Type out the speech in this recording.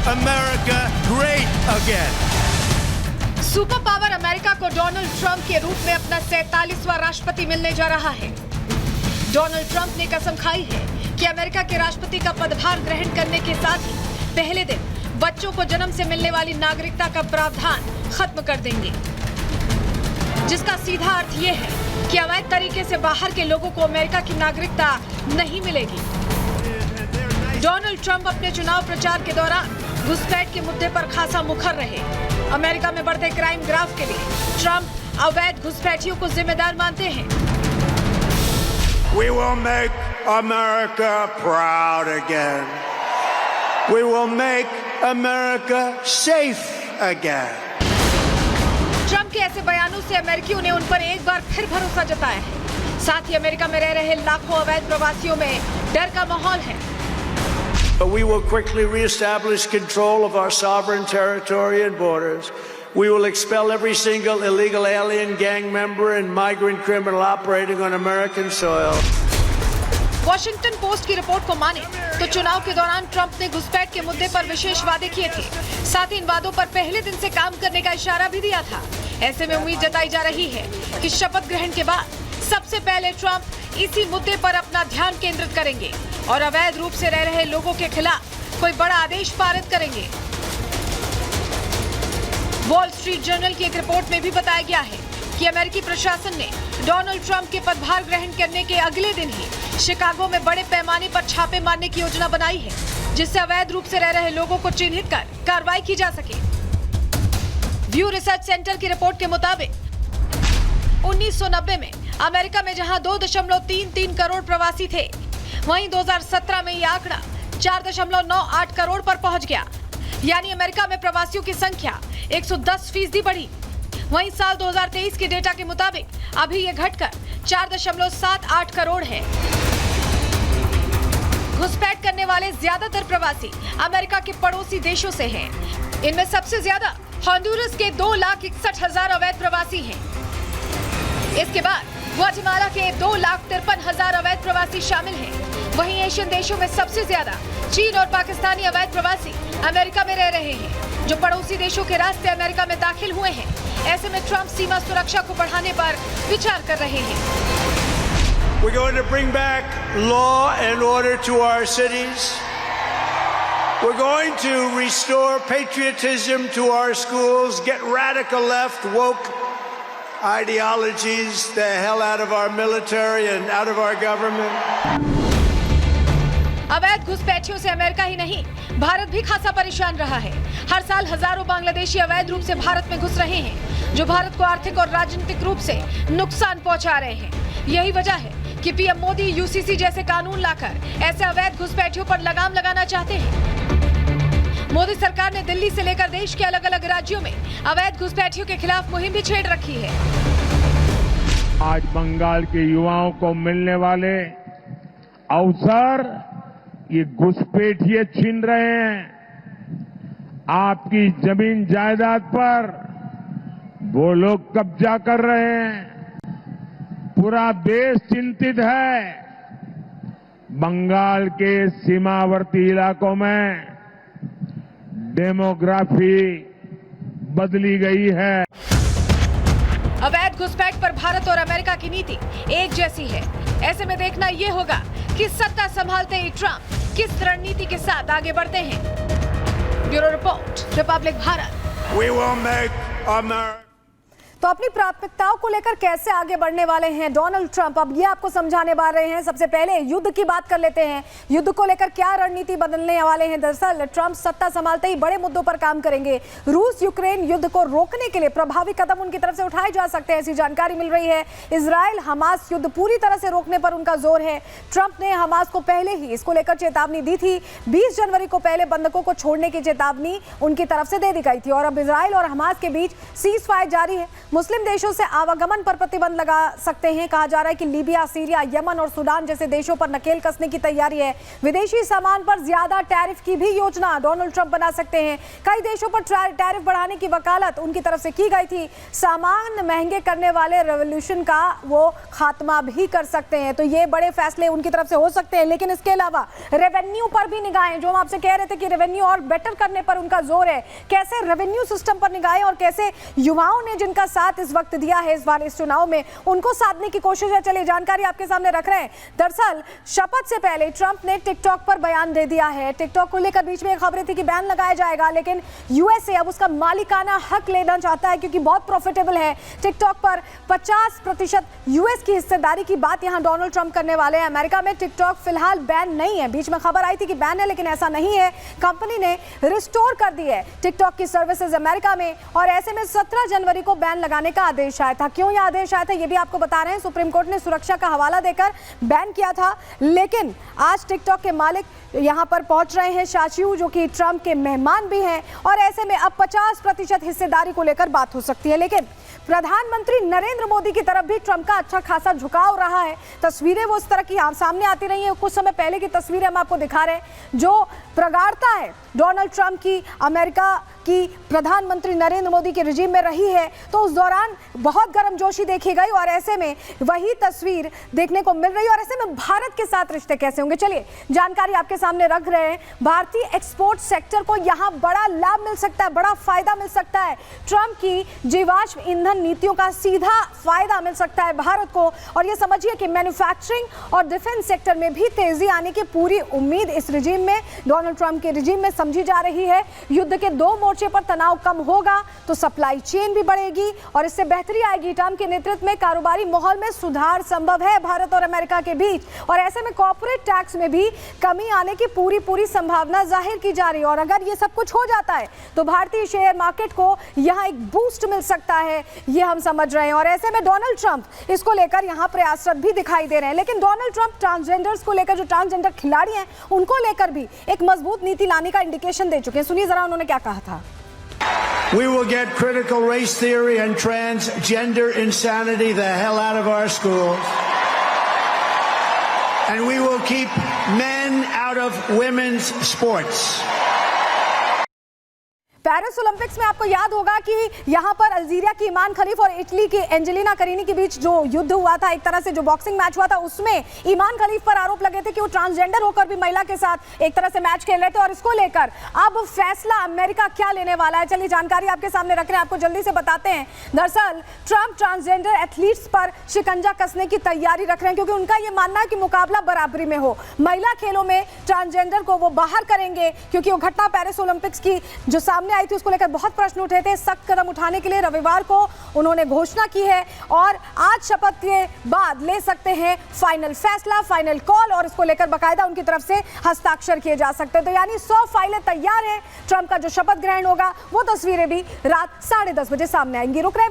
America great again. Super power America को Donald Trump के रूप में अपना 47वां राष्ट्रपति मिलने जा रहा है। डोनाल्ड ट्रंप ने कसम खाई है कि अमेरिका के राष्ट्रपति का पदभार ग्रहण करने के साथ ही पहले दिन बच्चों को जन्म से मिलने वाली नागरिकता का प्रावधान खत्म कर देंगे, जिसका सीधा अर्थ ये है कि अवैध तरीके से बाहर के लोगों को अमेरिका की नागरिकता नहीं मिलेगी। डोनाल्ड ट्रंप अपने चुनाव प्रचार के दौरान घुसपैठ के मुद्दे पर खासा मुखर रहे। अमेरिका में बढ़ते क्राइम ग्राफ के लिए ट्रंप अवैध घुसपैठियों को जिम्मेदार मानते हैं। We will make America proud again. We will make America safe again. Trump के ऐसे बयानों से अमेरिकियों ने उन पर एक बार फिर भरोसा जताया है। साथ ही अमेरिका में रह रहे लाखों अवैध प्रवासियों में डर का माहौल है। But we will quickly reestablish control of our sovereign territory and borders. We will expel every single illegal alien, gang member, and migrant criminal operating on American soil. Washington post की रिपोर्ट को माने तो चुनाव के दौरान Trump ने घुसपैठ के मुद्दे पर विशेष वादे किए थे। साथ ही इन वादों पर पहले दिन से काम करने का इशारा भी दिया था। ऐसे में उम्मीद जताई जा रही है कि शपथ ग्रहण के बाद सबसे पहले ट्रंप इसी मुद्दे पर अपना ध्यान केंद्रित करेंगे और अवैध रूप से रह रहे लोगों के खिलाफ कोई बड़ा आदेश पारित करेंगे। वॉल स्ट्रीट जर्नल की एक रिपोर्ट में भी बताया गया है कि अमेरिकी प्रशासन ने डोनाल्ड ट्रंप के पदभार ग्रहण करने के अगले दिन ही शिकागो में बड़े पैमाने पर छापे मारने की योजना बनाई है, जिससे अवैध रूप से रह रहे लोगों को चिन्हित कर कार्रवाई की जा सके। व्यू रिसर्च सेंटर की रिपोर्ट के मुताबिक 1990 में अमेरिका में जहां 2.33 करोड़ प्रवासी थे, वहीं 2017 में यह आंकड़ा 4.98 करोड़ पर पहुंच गया। यानी अमेरिका में प्रवासियों की संख्या 110% बढ़ी। वहीं साल 2023 के डेटा के मुताबिक अभी ये घटकर 4.78 करोड़ है। घुसपैठ करने वाले ज्यादातर प्रवासी अमेरिका के पड़ोसी देशों से हैं। इनमें सबसे ज्यादा होंडुरस के 2,61,000 अवैध प्रवासी हैं। इसके बाद ग्वाटेमाला के 2,53,000 अवैध प्रवासी शामिल हैं। वहीं एशियन देशों में सबसे ज्यादा चीन और पाकिस्तानी अवैध प्रवासी अमेरिका में रह रहे हैं, जो पड़ोसी देशों के रास्ते अमेरिका में दाखिल हुए हैं। ऐसे में ट्रंप सीमा सुरक्षा को बढ़ाने पर विचार कर रहे हैं। We're going to bring back law and order to our cities. We're going to restore patriotism to our schools, get radical left, woke ideologies the hell out of our military and out of our government. अवैध घुसपैठियों से America ही नहीं, भारत भी खासा परेशान रहा है। हर साल हजारों बांग्लादेशी अवैध रूप से भारत में घुस रहे हैं, जो भारत को आर्थिक और राजनीतिक रूप से नुकसान पहुंचा रहे हैं। यही वजह है कि पीएम मोदी यूसीसी जैसे कानून लाकर ऐसे अवैध घुसपैठियों पर लगाम लगाना चाहते हैं। मोदी सरकार ने दिल्ली से लेकर देश के अलग अलग राज्यों में अवैध घुसपैठियों के खिलाफ मुहिम भी छेड़ रखी है। आज बंगाल के युवाओं को मिलने वाले अवसर ये घुसपैठिए छीन रहे हैं। आपकी जमीन जायदाद पर वो लोग कब्जा कर रहे हैं। पूरा देश चिंतित है। बंगाल के सीमावर्ती इलाकों में डेमोग्राफी बदली गई है। अवैध घुसपैठ पर भारत और अमेरिका की नीति एक जैसी है। ऐसे में देखना ये होगा कि सत्ता संभालते ही ट्रंप किस रणनीति के साथ आगे बढ़ते हैं। Bureau report, Republic Bharat. We will make America. तो अपनी प्राथमिकताओं को लेकर कैसे आगे बढ़ने वाले हैं डोनाल्ड ट्रंप, अब ये आपको समझाने वाले रहे हैं। सबसे पहले युद्ध की बात कर लेते हैं। युद्ध को लेकर क्या रणनीति बदलने वाले हैं। दरअसल ट्रंप सत्ता संभालते ही बड़े मुद्दों पर काम करेंगे। रूस यूक्रेन युद्ध को रोकने के लिए प्रभावी कदम उनकी तरफ से उठाए जा सकते हैं, ऐसी जानकारी मिल रही है। इजराइल हमास युद्ध पूरी तरह से रोकने पर उनका जोर है। ट्रंप ने हमास को पहले ही इसको लेकर चेतावनी दी थी। 20 जनवरी को पहले बंधकों को छोड़ने की चेतावनी उनकी तरफ से दे दी गई थी और अब इजराइल और हमास के बीच सीज फायर जारी है। मुस्लिम देशों से आवागमन पर प्रतिबंध लगा सकते हैं। कहा जा रहा है कि लीबिया, सीरिया, यमन और सूडान जैसे देशों पर नकेल कसने की तैयारी है। विदेशी सामान पर ज्यादा टैरिफ की भी योजना डोनाल्ड ट्रंप बना सकते हैं। कई देशों पर टैरिफ बढ़ाने की वकालत उनकी तरफ से की गई थी। सामान महंगे करने वाले रेवोल्यूशन का वो खात्मा भी कर सकते हैं। तो ये बड़े फैसले उनकी तरफ से हो सकते हैं। लेकिन इसके अलावा रेवेन्यू पर भी निगाहें, जो हम आपसे कह रहे थे कि रेवेन्यू और बेटर करने पर उनका जोर है, कैसे रेवेन्यू सिस्टम पर निगाहें और कैसे युवाओं ने जिनका साथ इस वक्त दिया है इस बार इस चुनाव में, उनको साधने की कोशिश है। चलिए जानकारी आपके सामने रख रहे हैं। दरअसल शपथ से पहले ट्रंप ने टिकटॉक पर बयान दे दिया है। टिकटॉक को लेकर बीच में खबरें थी कि बैन लगाया जाएगा, लेकिन यूएसए अब उसका मालिकाना हक लेना चाहता है क्योंकि बहुत प्रॉफिटेबल है। टिकटॉक पर 50% यूएस की हिस्सेदारी की बात यहां डोनाल्ड ट्रंप करने वाले हैं। अमेरिका में टिकटॉक फिलहाल बैन नहीं है। बीच में खबर आई थी कि बैन है, लेकिन ऐसा नहीं है। कंपनी ने रिस्टोर कर दी है टिकटॉक की सर्विसेज अमेरिका में, और ऐसे में 17 जनवरी को बैन लगाने का आदेश आया था। क्यों यह आदेश आया था ये भी आपको बता रहे हैं। सुप्रीम कोर्ट ने सुरक्षा का हवाला देकर बैन किया था, लेकिन आज टिकटॉक के मालिक यहां पर पहुंच रहे हैं, शाचियू, जो कि ट्रंप के मेहमान भी हैं, और ऐसे में अब 50% हिस्सेदारी को लेकर बात हो सकती है। लेकिन प्रधानमंत्री नरेंद्र मोदी की तरफ भी ट्रंप का अच्छा खासा झुकाव रहा है। तस्वीरें वो इस तरह की सामने आती रही हैं। कुछ समय पहले की तस्वीरें हम आपको दिखा रहे हैं जो प्रगाढ़ता है डोनाल्ड ट्रंप की अमेरिका की प्रधानमंत्री नरेंद्र मोदी के रिजीम में रही है, तो उस दौरान बहुत गर्मजोशी देखी गई, और ऐसे में वही तस्वीर देखने को मिल रही है। और ऐसे में भारत के साथ रिश्ते कैसे होंगे, चलिए जानकारी आपके सामने रख रहे हैं। भारतीय एक्सपोर्ट सेक्टर को यहां बड़ा लाभ मिल सकता है, बड़ा फायदा मिल सकता है। ट्रंप की जीवाश्म ईंधन नीतियों का सीधा फायदा मिल सकता है भारत को, और ये समझिए कि मैन्युफैक्चरिंग और डिफेंस सेक्टर में भी तेजी आने की पूरी उम्मीद इस रिजीम में, डोनाल्ड ट्रंप के रिजीम में समझी जा रही है। युद्ध के दो मोर्चे पर तनाव कम होगा तो सप्लाई चेन भी बढ़ेगी और इससे बेहतरी आएगी। ट्रंप के नेतृत्व में कारोबारी माहौल में सुधार संभव है भारत और अमेरिका के बीच, और ऐसे में कॉर्पोरेट टैक्स में भी कमी आने की पूरी संभावना जाहिर की जा रही है। और अगर ये सब कुछ हो जाता है तो भारतीय शेयर मार्केट को यहाँ एक बूस्ट मिल सकता है, ये हम समझ रहे हैं। और ऐसे में डोनाल्ड ट्रंप इसको लेकर यहाँ प्रयासरत भी दिखाई दे रहे हैं। लेकिन डोनाल्ड ट्रंप ट्रांसजेंडर्स को लेकर, जो ट्रांसजेंडर खिलाड़ी हैं उनको लेकर भी एक मजबूत नीति लाने का इंडिकेशन दे चुके हैं। सुनिए जरा उन्होंने क्या कहा था। We will get critical race theory and transgender insanity the hell out of our schools. And we will keep men out of women's sports. Paris Olympics में आपको याद होगा कि यहाँ पर अल्जीरिया की ईमान खलीफ और इटली की एंजेलिना करीनी के बीच जो युद्ध हुआ था, एक तरह से जो बॉक्सिंग मैच हुआ था, उसमें ईमान खलीफ पर आरोप लगे थे कि वो ट्रांसजेंडर होकर भी महिला के साथ एक तरह से मैच खेल रहे थे। और इसको लेकर अब फैसला अमेरिका क्या लेने वाला है, चलिए जानकारी आपके सामने रख रहे हैं, आपको जल्दी से बताते हैं। दरअसल ट्रंप ट्रांसजेंडर एथलीट्स पर शिकंजा कसने की तैयारी रख रहे हैं, क्योंकि उनका यह मानना है कि मुकाबला बराबरी में हो। महिला खेलों में ट्रांसजेंडर को वो बाहर करेंगे, क्योंकि वो घटना पेरिस ओलंपिक्स की जो सामने आई थी उसको लेकर बहुत प्रश्न उठे थे। सख्त कदम उठाने के लिए रविवार को उन्होंने घोषणा की है, और आज शपथ के बाद ले सकते हैं फाइनल फैसला, फाइनल कॉल, और इसको लेकर बाकायदा उनकी तरफ से हस्ताक्षर किए जा सकते हैं। तो यानी 100 फाइलें तैयार हैं। ट्रंप का जो शपथ ग्रहण होगा वो तस्वीरें भी रात 10:30 बजे सामने आएंगी। रुक रहे